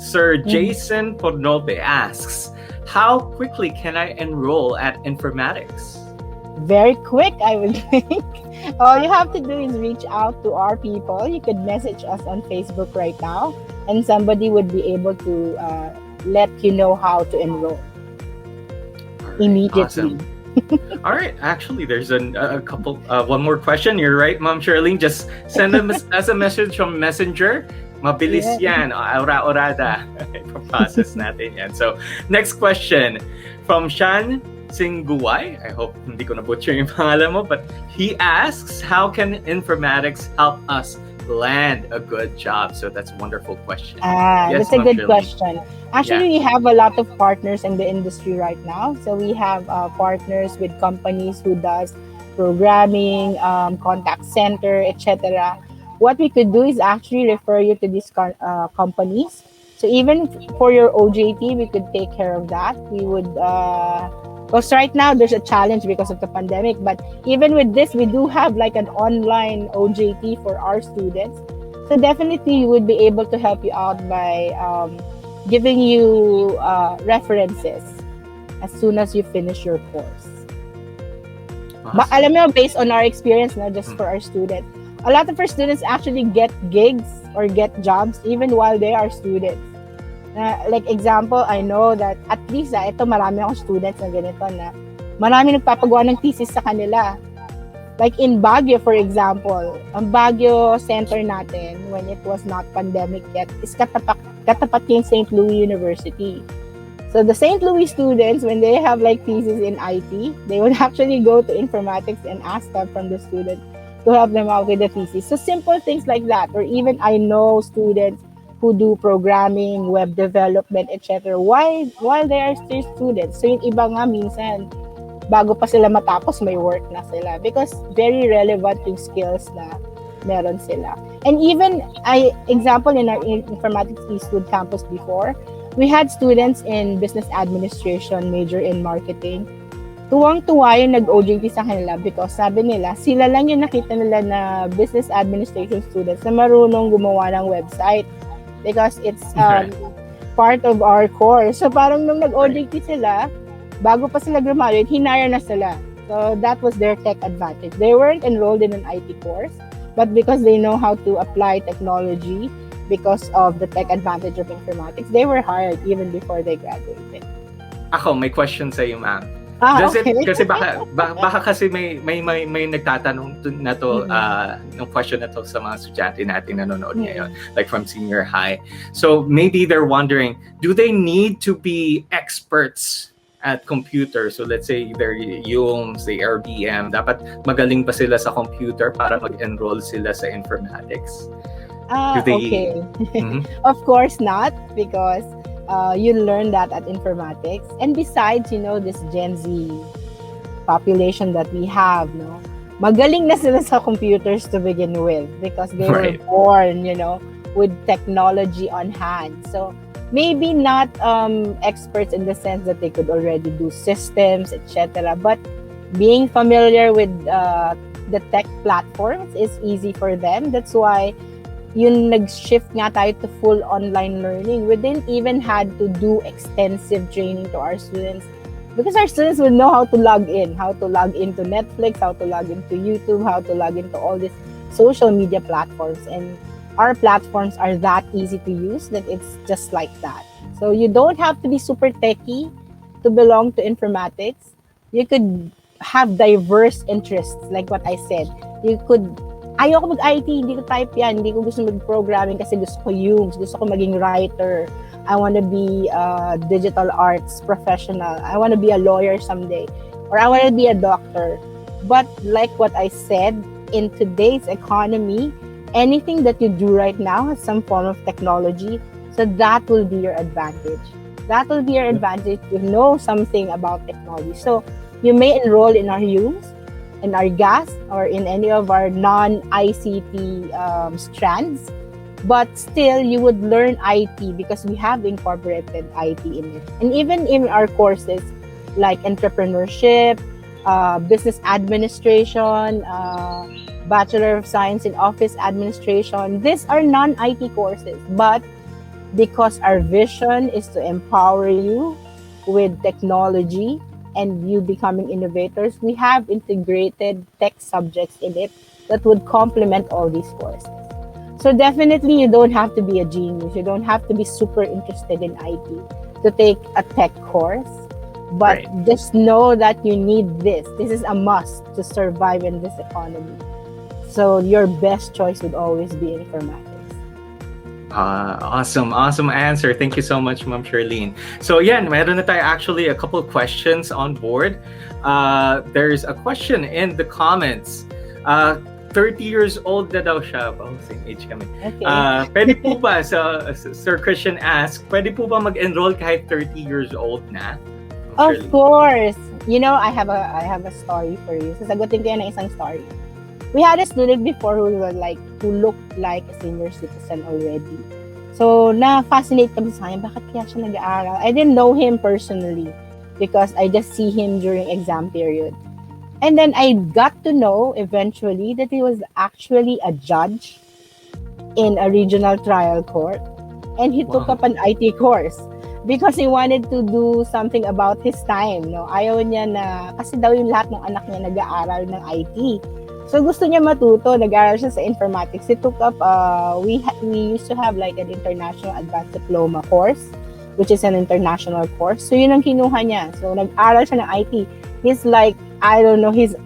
Sir Jason Pornope asks, how quickly can I enroll at Informatics? Very quick, I would think. All you have to do is reach out to our people. You could message us on Facebook right now, and somebody would be able to let you know how to enroll immediately. Awesome. All right. Actually, there's a couple. One more question. You're right, Ma'am Charlene. Just send them as a message from Messenger. Mabilis yan. Ora-orada. Ipaprocess natin yan. So, next question from Shan Singguay. I hope hindi ko na-butcher yung pangalan mo. But he asks, how can informatics help us land a good job? So that's a wonderful question. Yes, that's a good question. Actually, we have a lot of partners in the industry right now. So we have partners with companies who does programming, contact center, etc. What we could do is actually refer you to these companies. So even for your OJT, we could take care of that. We would, because right now there's a challenge because of the pandemic. But even with this, we do have like an online OJT for our students. So definitely, we would be able to help you out by giving you references as soon as you finish your course. Awesome. But alam mo, based on our experience, not just for our students, a lot of our students actually get gigs or get jobs even while they are students. Like example, I know that at least ito marami akong students na ganito na marami nagpapagawa ng thesis sa kanila. Like in Baguio, for example, ang Baguio Center natin, when it was not pandemic yet, is katapat yung St. Louis University. So the St. Louis students, when they have like thesis in IT, they would actually go to informatics and ask them from the students to help them out with the thesis. So simple things like that. Or even I know students who do programming, web development, etc. while they are still students. So yung iba nga minsan, bago pa sila matapos, may work na sila because very relevant yung skills na meron sila. And even, example, in our Informatics Eastwood campus before, we had students in business administration, major in marketing. Tuwang-tuwa yung nag-OJT sa kanila because sabi nila, sila lang yung nakita nila na business administration students na marunong gumawa ng website because it's part of our course. So parang nung nag-OJT sila, bago pa sila graduate, hinire na sila. So that was their tech advantage. They weren't enrolled in an IT course, but because they know how to apply technology because of the tech advantage of informatics, they were hired even before they graduated. Ako, may question sa iyo, ma'am. Okay. Kasi baka kasi may nagtatanong na to ng question na to sa mga estudyante natin na nanonood ngayon, like from senior high. So maybe they're wondering, do they need to be experts at computer? So let's say they're UMs, they RBM, dapat magaling pa sila sa computer para mag-enroll sila sa informatics? Okay. Of course not, because you learn that at informatics. And besides, this Gen Z population that we have, magaling na sila sa computers to begin with because they were born, with technology on hand. So maybe not experts in the sense that they could already do systems, etc. But being familiar with the tech platforms is easy for them. That's why yung nag-shift nga tayo to full online learning. We didn't even had to do extensive training to our students because our students would know how to log into Netflix, how to log into YouTube, how to log into all these social media platforms. And our platforms are that easy to use that it's just like that. So you don't have to be super techie to belong to informatics. You could have diverse interests, like what I said. You could, ayoko mag-IT, hindi ko type yan, hindi ko gusto mag-programming kasi gusto ko gusto ko maging writer. I want to be a digital arts professional. I want to be a lawyer someday. Or I want to be a doctor. But like what I said, in today's economy, anything that you do right now has some form of technology, so that will be your advantage. That will be your advantage to know something about technology. So you may enroll in our UMs, in our GAS, or in any of our non-ICT strands, but still you would learn IT because we have incorporated IT in it. And even in our courses like entrepreneurship, business administration, Bachelor of Science in Office Administration. These are non-IT courses, but because our vision is to empower you with technology and you becoming innovators. We have integrated tech subjects in it that would complement all these courses. So definitely you don't have to be a genius. You don't have to be super interested in IT to take a tech course. But Right. just know that you need this. This is a must to survive in this economy. So your best choice would always be informatics. Awesome answer. Thank you so much, Ma'am Charlene. So yan, meron na tayo actually a couple of questions on board. There's a question in the comments. 30 years old na daw siya. Oh, same age kami. Okay. Pwede po ba, Sir Christian asked, pwede po ba mag-enroll kahit 30 years old na? Of course. You know, I have a story for you. Sasagutin ko yan ng isang story. We had a student before who looked like a senior citizen already. So, na-fascinate kami sa kanya, bakit kaya siya nag-aaral? I didn't know him personally because I just see him during exam period. And then I got to know eventually that he was actually a judge in a regional trial court. And he took up an IT course because he wanted to do something about his time. No? Ayaw niya na, kasi daw yung lahat ng anak niya nag-aaral ng IT. So gusto niya matuto, nag-aaral siya sa informatics. He took up, we used to have like an international advanced diploma course, which is an international course. So yun ang kinuha niya. So nag-aaral siya ng IT. He's like, I don't know, he's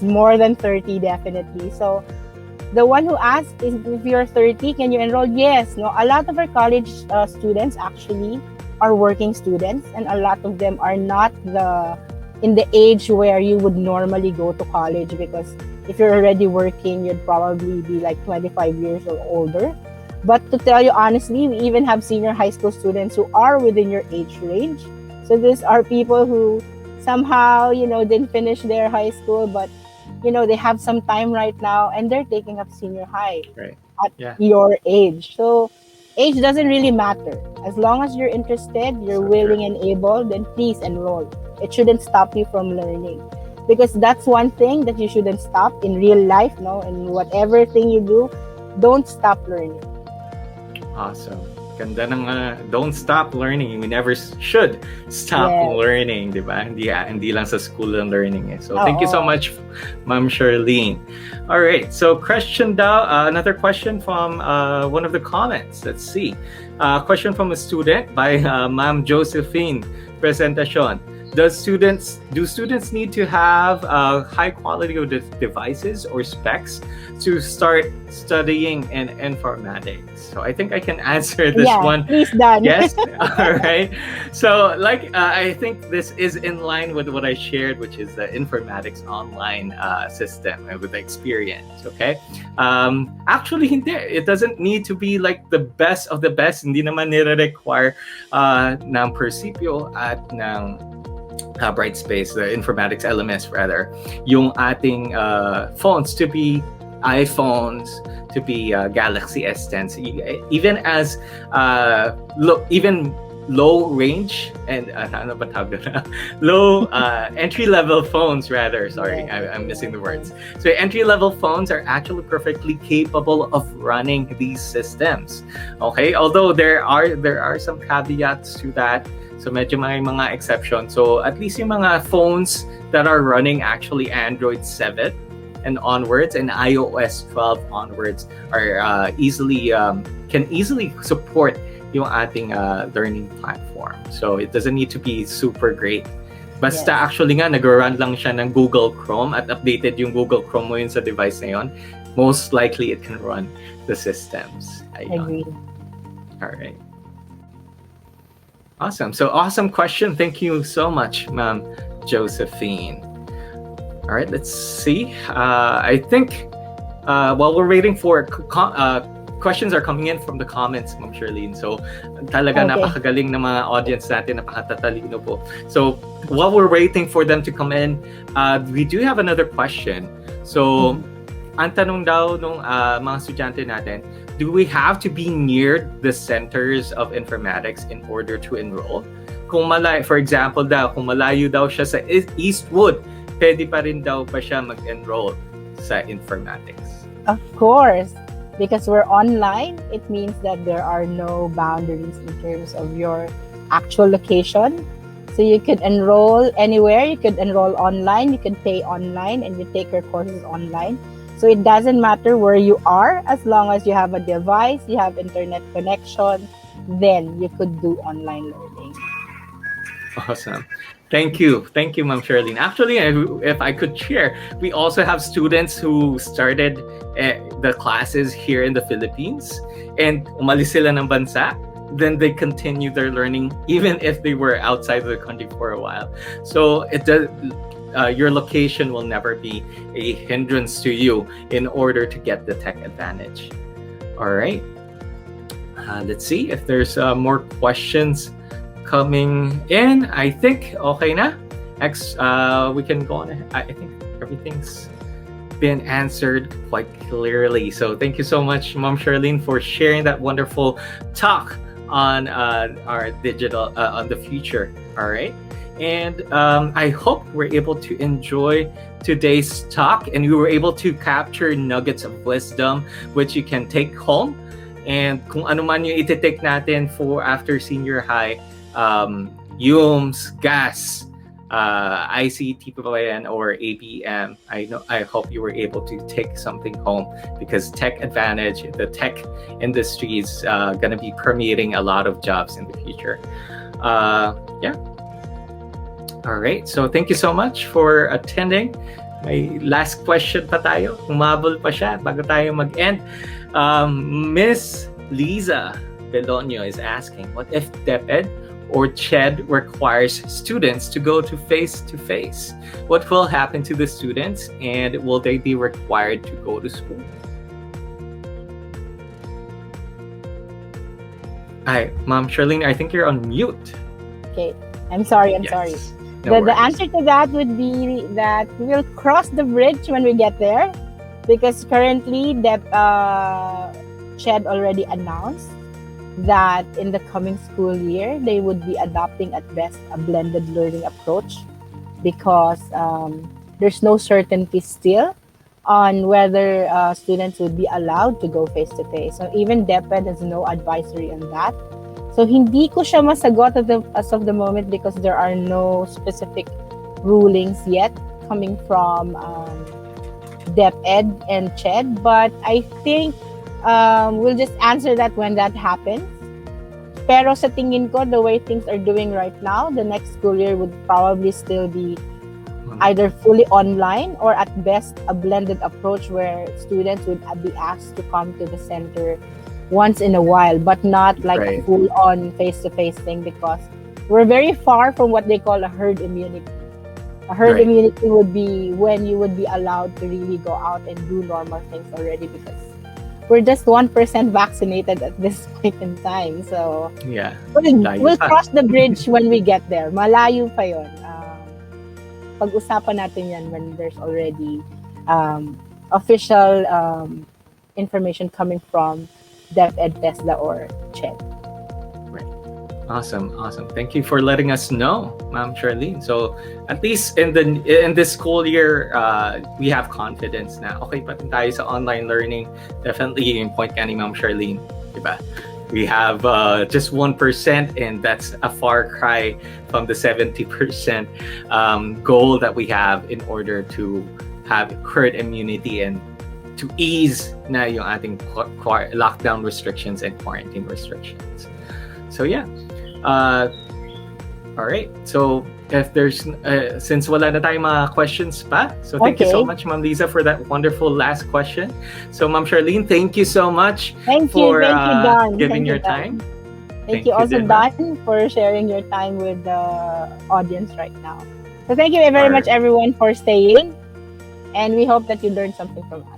more than 30 definitely. So the one who asked is, if you're 30, can you enroll? Yes. No, a lot of our college students actually are working students, and a lot of them are not in the age where you would normally go to college, because if you're already working, you'd probably be like 25 years or older. But to tell you honestly, we even have senior high school students who are within your age range. So these are people who somehow, didn't finish their high school, but, they have some time right now and they're taking up senior high at your age. So age doesn't really matter. As long as you're interested, you're willing and able, then please enroll. It shouldn't stop you from learning. Because that's one thing that you shouldn't stop in real life, in whatever thing you do, don't stop learning. Awesome. Ganda ng don't stop learning. We never should stop learning, di ba? Hindi lang sa school ang learning eh. So thank you so much, Ma'am Charlene. All right. So question daw, another question from one of the comments. Let's see. Question from a student by Ma'am Josephine Presentacion. Do students need to have high quality of devices or specs to start studying in informatics? So I think I can answer this one. Please, Dunn. Yes. All right. So I think this is in line with what I shared, which is the informatics online system with the experience. Okay. Actually, hindi. It doesn't need to be like the best of the best. Hindi naman nire-require ng Persipio at ng Brightspace, the informatics LMS rather, yung ating phones to be iPhones, to be Galaxy S10s, even as even low range and low entry level phones rather. Sorry, I'm missing the words. So entry level phones are actually perfectly capable of running these systems. Okay, although there are some caveats to that. So medyo may mga exceptions. So at least yung mga phones that are running actually Android 7 and onwards and iOS 12 onwards are can easily support yung ating learning platform. So it doesn't need to be super great. Basta actually nga nag-run lang siya ng Google Chrome at updated yung Google Chrome mo yun sa device na yun, most likely it can run the systems. Agreed. All right. Awesome. So awesome question. Thank you so much, Ma'am Josephine. All right, let's see. I think while we're waiting for questions are coming in from the comments, Ma'am Charlene. So talaga napakagaling ng mga audience natin, napakatatalino po. So while we're waiting for them to come in, we do have another question. So ang tanong daw nung mga estudyante natin, do we have to be near the centers of informatics in order to enroll? Kung for example kung malayo daw siya sa Eastwood, pwede pa rin daw pa siya mag-enroll sa informatics? Of course. Because we're online, it means that there are no boundaries in terms of your actual location. So you could enroll anywhere, you could enroll online, you can pay online, and you take your courses online. So it doesn't matter where you are, as long as you have a device, you have internet connection, then you could do online learning. Awesome. Thank you. Thank you, Ma'am Charlene. Actually, if I could share, we also have students who started the classes here in the Philippines and umalis sila ng bansa. Then they continue their learning even if they were outside of the country for a while. So it does. Your location will never be a hindrance to you in order to get the tech advantage. All right. Let's see if there's more questions coming in. I think okay na. We can go on. I think everything's been answered quite clearly. So thank you so much, Mom Charlene, for sharing that wonderful talk on our digital on the future. All right. And I hope we're able to enjoy today's talk and we were able to capture nuggets of wisdom which you can take home. And kung ano man yung iti-take natin for after senior high, UMS, GAS, ICT pa ba yan, or ABM, I hope you were able to take something home because tech advantage, the tech industry is going to be permeating a lot of jobs in the future. Yeah. All right. So thank you so much for attending. May last question pa tayo. Umabol pa siya bago tayo mag-end. Miss Liza Belonio is asking, what if DepEd or CHED requires students to go to face-to-face? What will happen to the students and will they be required to go to school? Hi, Mom Charlene, I think you're on mute. Okay, I'm sorry. No, the answer to that would be that we will cross the bridge when we get there, because currently CHED already announced that in the coming school year, they would be adopting at best a blended learning approach because there's no certainty still on whether students would be allowed to go face-to-face. So even DepEd has no advisory on that. So hindi ko siya masagot as of the moment because there are no specific rulings yet coming from DepEd and CHED. But I think we'll just answer that when that happens. Pero sa tingin ko, the way things are doing right now, the next school year would probably still be either fully online or at best a blended approach where students would be asked to come to the center once in a while, but not like a full-on face-to-face thing because we're very far from what they call a herd immunity. A herd immunity would be when you would be allowed to really go out and do normal things already because we're just 1% vaccinated at this point in time. So yeah, we'll cross the bridge when we get there. Malayo pa yun. Pag-usapan natin yan when there's already official information coming from DepEd, TESDA, or CHED. Right. Awesome. Thank you for letting us know, Ma'am Charlene. So at least in this school year, we have confidence na okay pa rin tayo sa online learning. Definitely yung point ka ni Ma'am Charlene, diba? We have just 1%, and that's a far cry from the 70% goal that we have in order to have herd immunity and to ease na yung ating lockdown restrictions and quarantine restrictions. So yeah. All right. So if there's since wala na tayong mga questions pa, so thank you so much, Ma'am Liza, for that wonderful last question. So Ma'am Charlene, thank you so much for Dunn. giving your time. Thank you also, Dunn, for sharing your time with the audience right now. So thank you very much, everyone, for staying, and we hope that you learned something from us.